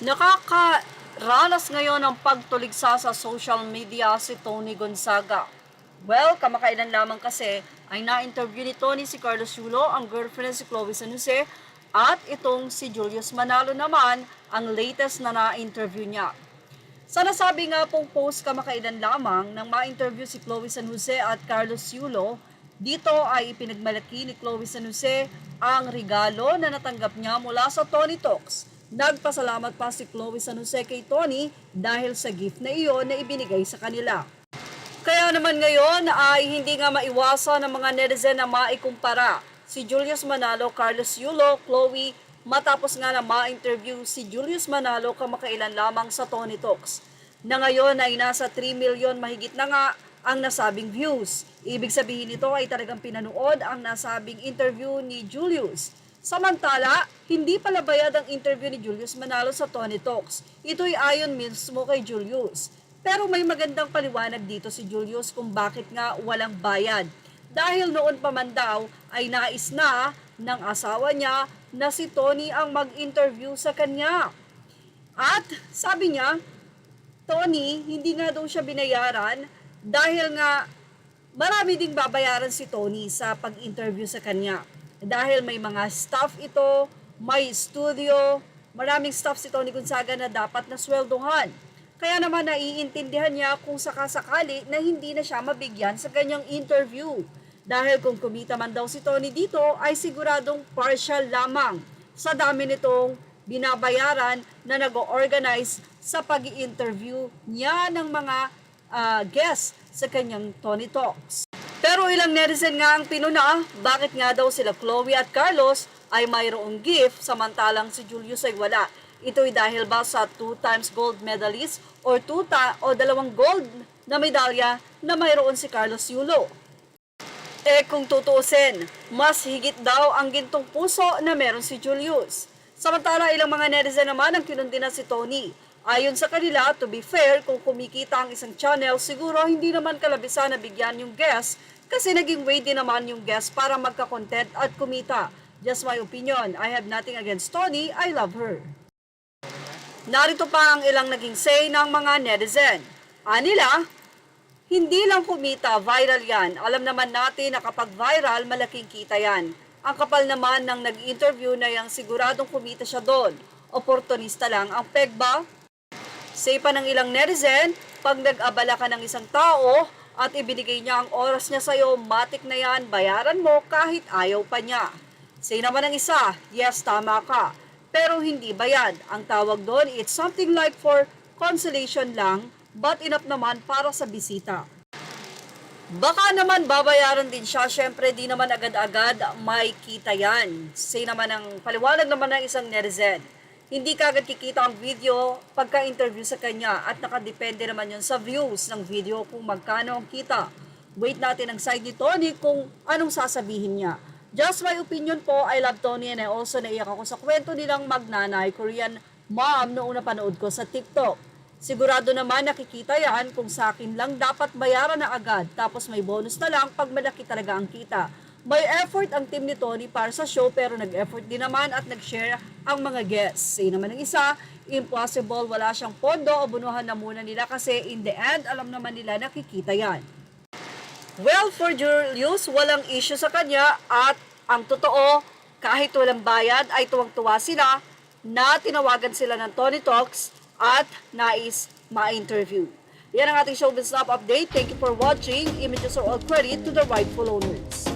Nakakaranas ngayon ng pagtuligsa sa social media si Tony Gonzaga. Well, kamakailan lamang kasi ay na-interview ni Tony si Carlos Yulo, ang girlfriend si Chloe San Jose, at itong si Julius Manalo naman ang latest na na-interview niya. Sa nasabi nga pong post kamakailan lamang nang ma-interview si Chloe San Jose at Carlos Yulo, dito ay ipinagmalaki ni Chloe San Jose ang regalo na natanggap niya mula sa Tony Talks. Nagpasalamat pa si Chloe San Jose kay Tony dahil sa gift na iyon na ibinigay sa kanila. Kaya naman ngayon ay hindi nga maiwasan ng mga netizen na maikumpara si Julius Manalo, Carlos Yulo, Chloe, matapos nga na ma-interview si Julius Manalo kamakailan lamang sa Tony Talks, na ngayon ay nasa 3 million mahigit na nga ang nasabing views. Ibig sabihin nito ay talagang pinanood ang nasabing interview ni Julius. Samantala, hindi pala bayad ang interview ni Julius Manalo sa Tony Talks. Ito'y ayon mismo kay Julius. Pero may magandang paliwanag dito si Julius kung bakit nga walang bayad. Dahil noon pa man daw ay nais na ng asawa niya na si Tony ang mag-interview sa kanya. At sabi niya, Tony, hindi nga daw siya binayaran dahil nga marami ding babayaran si Tony sa pag-interview sa kanya. Dahil may mga staff ito, may studio, maraming staff si Tony Gonzaga na dapat na sweldohan. Kaya naman naiintindihan niya kung sakasakali na hindi na siya mabigyan sa kanyang interview. Dahil kung kumita man daw si Tony dito ay siguradong partial lamang sa dami nitong binabayaran na nag-organize sa pag-i-interview niya ng mga guests sa kanyang Tony Talks. Pero ilang netizen nga ang pinuna, bakit nga daw sila Chloe at Carlos ay mayroong gift samantalang si Julius ay wala. Ito'y dahil ba sa 2 times gold medalist o 2 gold na medalya na mayroon si Carlos Yulo? Kung tutuusin, mas higit daw ang gintong puso na meron si Julius. Samantala ilang mga netizen naman ang kinundi na si Tony. Ayon sa kanila, to be fair, kung kumikita ang isang channel, siguro hindi naman kalabisan na bigyan yung guest kasi naging way din naman yung guest para magka-content at kumita. Just my opinion. I have nothing against Tony. I love her. Narito pa ang ilang naging say ng mga netizen. Anila, hindi lang kumita, viral yan. Alam naman natin na kapag viral, malaking kita yan. Ang kapal naman ng nag-interview na yang siguradong kumita siya doon. Oportunista lang ang pegba. Say pa ng ilang netizen, pag nag-abala ka ng isang tao at ibinigay niya ang oras niya sa'yo, matik na yan, bayaran mo kahit ayaw pa niya. Say naman ng isa, yes, tama ka. Pero hindi bayad. Ang tawag doon, it's something like for consolation lang, but enough naman para sa bisita. Baka naman babayaran din siya, syempre di naman agad-agad may kita yan. Say naman ng paliwanag naman ng isang netizen. Hindi kagad kikita ang video pagka-interview sa kanya at nakadepende naman yun sa views ng video kung magkano ang kita. Wait natin ang side ni Tony kung anong sasabihin niya. Just my opinion po, I love Tony and I also naiyak ako sa kwento nilang magnanay Korean mom noong napanood ko sa TikTok. Sigurado naman nakikita yan kung sa akin lang dapat bayaran na agad tapos may bonus na lang pag malaki talaga ang kita. May effort ang team ni Tony para sa show pero nag-effort din naman at nag-share ang mga guests. Say naman ng isa, impossible, wala siyang pondo o bunuhan na muna nila kasi in the end, alam naman nila nakikita yan. Well, for Julius, walang issue sa kanya at ang totoo, kahit walang bayad ay tuwang-tuwa sila na tinawagan sila ng Tony Talks at nais ma-interview. Yan ang ating showbiz snap update. Thank you for watching. Images are all credit to the rightful owners.